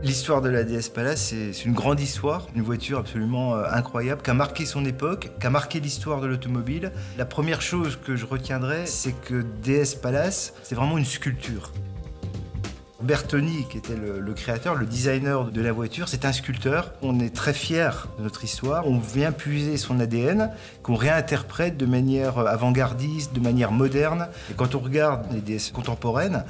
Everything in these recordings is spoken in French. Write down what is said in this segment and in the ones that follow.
L'histoire de la DS Palace, c'est une grande histoire, une voiture absolument incroyable, qui a marqué son époque, qui a marqué l'histoire de l'automobile. La première chose que je retiendrai, c'est que DS Palace, c'est vraiment une sculpture. Bertoni, qui était le créateur, le designer de la voiture, c'est un sculpteur. On est très fiers de notre histoire. On vient puiser son ADN, qu'on réinterprète de manière avant-gardiste, de manière moderne. Et quand on regarde les DS contemporaines,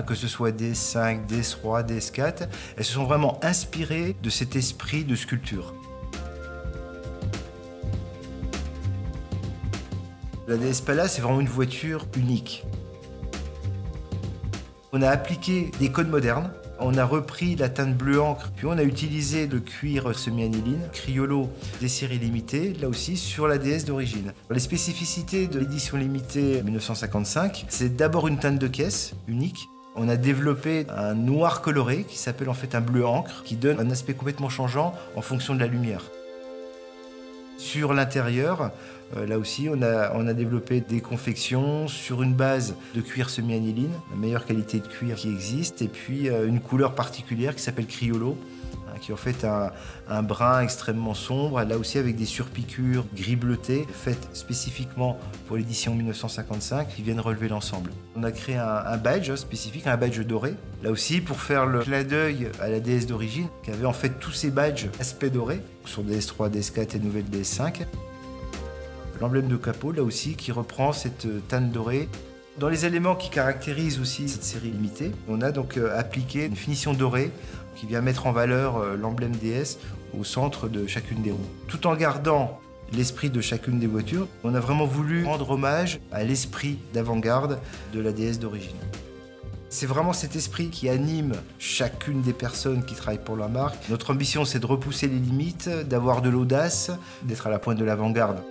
que ce soit DS5, DS3, DS4, elles se sont vraiment inspirées de cet esprit de sculpture. La DS Palace, c'est vraiment une voiture unique. On a appliqué des codes modernes, on a repris la teinte bleu encre, puis on a utilisé le cuir semi-aniline, Criollo des séries limitées, là aussi sur la DS d'origine. Les spécificités de l'édition limitée 1955, c'est d'abord une teinte de caisse unique. On a développé un noir coloré qui s'appelle en fait un bleu encre, qui donne un aspect complètement changeant en fonction de la lumière. Sur l'intérieur, là aussi, on a développé des confections sur une base de cuir semi-aniline, la meilleure qualité de cuir qui existe, et puis une couleur particulière qui s'appelle Criollo, qui est en fait un brun extrêmement sombre, là aussi avec des surpiqûres gris bleuté, faites spécifiquement pour l'édition 1955, qui viennent relever l'ensemble. On a créé un badge spécifique, un badge doré, là aussi pour faire le clin d'œil à la DS d'origine, qui avait en fait tous ces badges aspect doré, sur DS3, DS4 et nouvelle DS5. L'emblème de capot, là aussi, qui reprend cette teinte dorée. Dans les éléments qui caractérisent aussi cette série limitée, on a donc appliqué une finition dorée qui vient mettre en valeur l'emblème DS au centre de chacune des roues. Tout en gardant l'esprit de chacune des voitures, on a vraiment voulu rendre hommage à l'esprit d'avant-garde de la DS d'origine. C'est vraiment cet esprit qui anime chacune des personnes qui travaillent pour la marque. Notre ambition, c'est de repousser les limites, d'avoir de l'audace, d'être à la pointe de l'avant-garde.